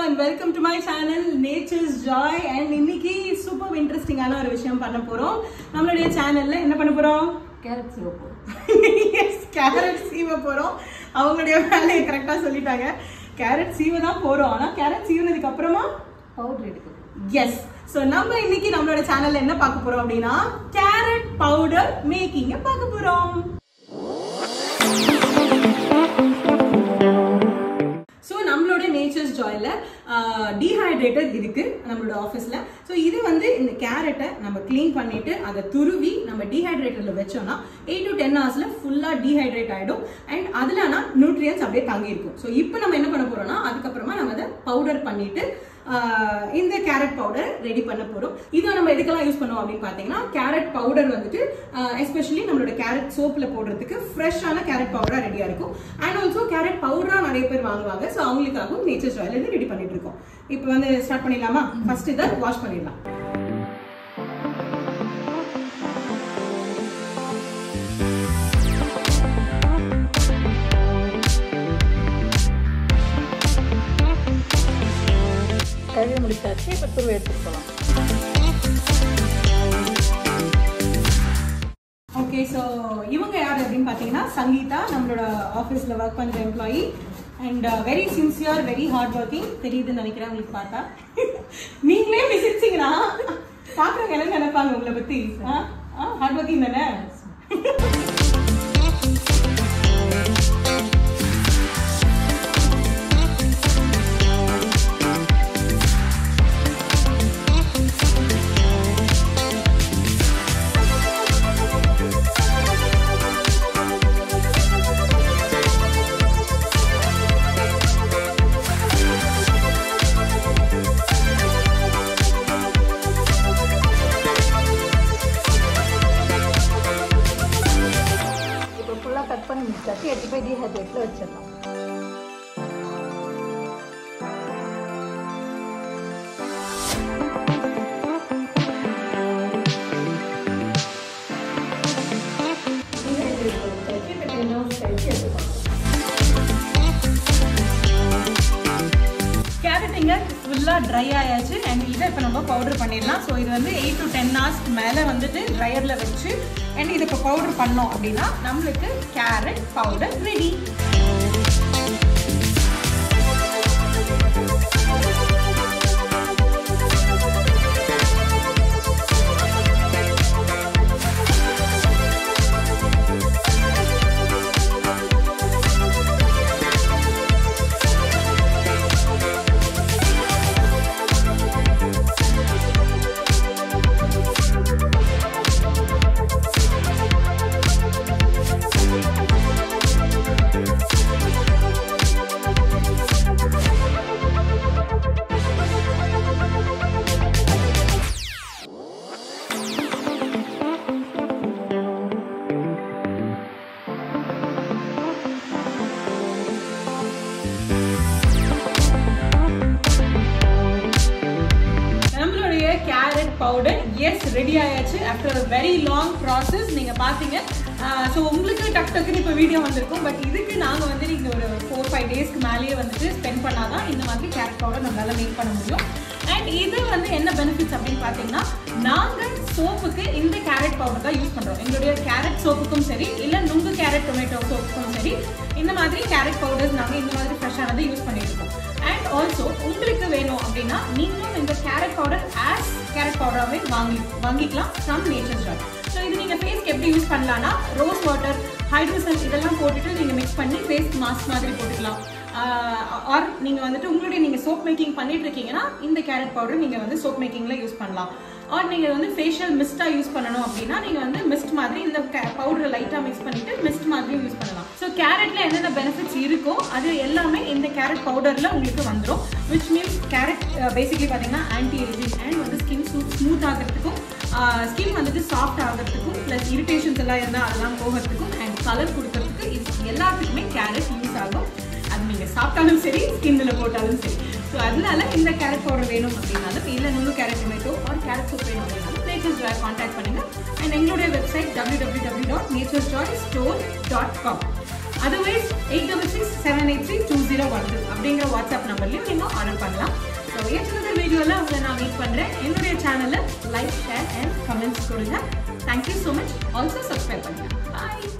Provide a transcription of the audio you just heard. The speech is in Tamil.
and welcome to my channel Nature's Joy. And இன்னைக்கு சூப்பர் இன்ட்ரஸ்டிங்கான ஒரு விஷயம் பண்ண போறோம். நம்மளுடைய சேனல்ல என்ன பண்ண போறோம்? கேரட் சீவ போறோம். எஸ், கேரட் சீவ போறோம். அவங்களுடைய வேலையை கரெக்டா சொல்லிட்டாங்க. கேரட் சீவ தான் போறோம். ஆனா கேரட் சீவனதுக்கு அப்புறமா பவுடர் எடுக்கணும். எஸ். சோ நம்ம இன்னைக்கு நம்மளோட சேனல்ல என்ன பார்க்க போறோம் அப்படினா கேரட் பவுடர் மேக்கிங்க பார்க்க போறோம். நேச்சர்ஸ் ஜாய்ல டீஹைட்ரேட்டர் இருக்கு நம்மளோட ஆஃபீஸ்ல. ஸோ இது வந்து இந்த கேரட்டை நம்ம கிளீன் பண்ணிட்டு அதை துருவி நம்ம டீஹைட்ரேட்டர்ல வச்சோம்னா 8 to 10 hours ஃபுல்லா டீஹைட்ரேட் ஆயிடும். அண்ட் அதுலனா நியூட்ரியன்ஸ் அப்படியே தங்கி இருக்கும். ஸோ இப்போ நம்ம என்ன பண்ண போறோம்னா அதுக்கப்புறமா நம்ம அதை பவுடர் பண்ணிட்டு இந்த கேரட் பவுடர் ரெடி பண்ண போறோம். இதை நம்ம எதுக்கெல்லாம் யூஸ் பண்ணுவோம் அப்படின்னு பாத்தீங்கன்னா கேரட் பவுடர் வந்துட்டு எஸ்பெஷலி நம்மளோட கேரட் சோப்ல போடுறதுக்கு ஃப்ரெஷ்ஷான கேரட் பவுடரா ரெடியா இருக்கும். அண்ட் ஆல்சோ கேரட் பவுடரா நிறைய பேர் வாங்குவாங்க. ஸோ அவங்களுக்காகவும் நேச்சர்ஸ் ஆயில் இது ரெடி பண்ணிட்டு இருக்கோம். இப்போ வந்து ஸ்டார்ட் பண்ணிடலாமா? ஃபர்ஸ்ட் இதை வாஷ் பண்ணிடலாம். கழுவி முடிச்சாச்சு. இப்போ துருவி எடுத்துக்கலாம். ஓகே, ஸோ இவங்க யார் அப்படின்னு பார்த்தீங்கன்னா சங்கீதா, நம்மளோட ஆஃபீஸில் ஒர்க் பண்ணுற employee. And very sincere, very hard working. தெரியுதுன்னு நினைக்கிறேன் உங்களுக்கு பார்த்தா. நீங்களே விசிச்சிங்கன்னா பார்க்குறவங்க என்ன நினைப்பாங்க உங்களை பற்றி? ஹார்ட் ஒர்க்கிங் தானே? கட் பண்ணி முடிச்சாச்சு. எடுத்து போய் டீஹைட்ரேட்ல வச்சிடலாம். கேரட்டிங்க ஃபுல்லா ட்ரை ஆயாச்சு. அண்ட் இதை இப்போ நம்ம பவுடர் பண்ணிடலாம். ஸோ இது வந்து 8 to 10 hours மேலே வந்துட்டு ட்ரையர்ல வச்சு அண்ட் இதை இப்போ பவுடர் பண்ணோம் அப்படின்னா நம்மளுக்கு carrot powder ready. Carrot powder is ready ஆயாச்சு. After a very long process நீங்க பாத்தீங்க. ஸோ உங்களுக்கு டக்குன்னு இப்போ வீடியோ வந்திருக்கும். பட் இதுக்கு நாங்கள் வந்து நீங்கள் ஒரு 4-5 டேஸ்க்கு மேலேயே வந்துட்டு ஸ்பெண்ட் பண்ணாதான் இந்த மாதிரி கேரட் பவுடர் நம்மளால மேக் பண்ண முடியும். அண்ட் இது வந்து என்ன பெனிஃபிட்ஸ் அப்படின்னு பார்த்தீங்கன்னா நாங்கள் சோப்புக்கு இந்த கேரட் பவுடர் தான் யூஸ் பண்ணுறோம். எங்களுடைய கேரட் சோப்புக்கும் சரி இல்லை நுங்கு கேரட் டொமேட்டோ சோப்புக்கும் சரி இந்த மாதிரி கேரட் பவுடர்ஸ் நாங்கள் இந்த மாதிரி ஃப்ரெஷ்ஷானதை யூஸ் பண்ணிட்டு இருக்கோம். அண்ட் ஆல்சோ உங்களுக்கு வேணும் அப்படின்னா நீங்களும் இந்த கேரட் பவுடர் ஆஸ் கேரட் பவுடராகவே வாங்கிக்கலாம் ஃப்ரம் நேச்சர்ஸ் ஜாய். ஸோ இது நீங்கள் ஃபேஸ்க்கு எப்படி யூஸ் பண்ணலாம்னா ரோஸ் வாட்டர், ஹைட்ரோசன் இதெல்லாம் போட்டுட்டு நீங்கள் மிக்ஸ் பண்ணி ஃபேஸ் மாஸ்க் மாதிரி போட்டுக்கலாம். ஆர் நீங்கள் வந்துட்டு உங்களுடைய நீங்கள் சோப் மேக்கிங் பண்ணிட்டு இருக்கீங்கன்னா இந்த கேரட் பவுடர் நீங்கள் வந்து சோப் மேக்கிங்கில் யூஸ் பண்ணலாம். ஆர் நீங்கள் வந்து ஃபேஷியல் மிஸ்ட்டாக யூஸ் பண்ணணும் அப்படின்னா நீங்கள் வந்து மிஸ்ட் மாதிரி இந்த பவுடரை லைட்டாக மிக்ஸ் பண்ணிட்டு மிஸ்ட் மாதிரியும் யூஸ் பண்ணலாம். ஸோ கேரட்ல என்னென்ன பெனிஃபிட்ஸ் இருக்கோ அது எல்லாமே இந்த கேரட் பவுடரில் உங்களுக்கு வந்துடும். விச் மீன்ஸ் கேரட் பேசிக்லி பார்த்தீங்கன்னா ஆன்டி ஏஜிங் அண்ட் வந்து ஸ்கின் ஸ்மூத் ஆகிறதுக்கும் ஸ்கின் வந்துட்டு சாஃப்ட் ஆகிறதுக்கும் ப்ளஸ் இரிட்டேஷன்ஸ் எல்லாம் இருந்தால் அதெல்லாம் போகிறதுக்கும் அண்ட் கலர் கொடுக்கறதுக்கு இது எல்லாத்துக்குமே கேரட் யூஸ் ஆகும். அது நீங்கள் சாப்பிட்டாலும் சரி ஸ்கின்னில் போட்டாலும் சரி. ஸோ அதனால இந்த கேரட் பவுடர் வேணும் அப்படின்னாலும் இல்லை நுங்கு carrot tomato or carrot soup வேணும் அப்படின்னாலும் நேச்சர்ஸ் ஜாய் கான்டாக்ட் பண்ணுங்க. அண்ட் எங்களுடைய வெப்சைட் www.naturesjoystore.com. அதர்வைஸ் 8667832012 அப்படிங்கிற வாட்ஸ்அப் நம்பர்லையும் நீங்கள் ஆர்டர் பண்ணலாம். ஸோ ஏற்கனவே வீடியோவில் உங்களை நான் மீட் பண்ணுறேன். என்னுடைய சேனலை லைக், ஷேர் அண்ட் கமெண்ட்ஸ் கொடுங்க. Thank you so much. Also subscribe பண்ணுங்கள். பாய்.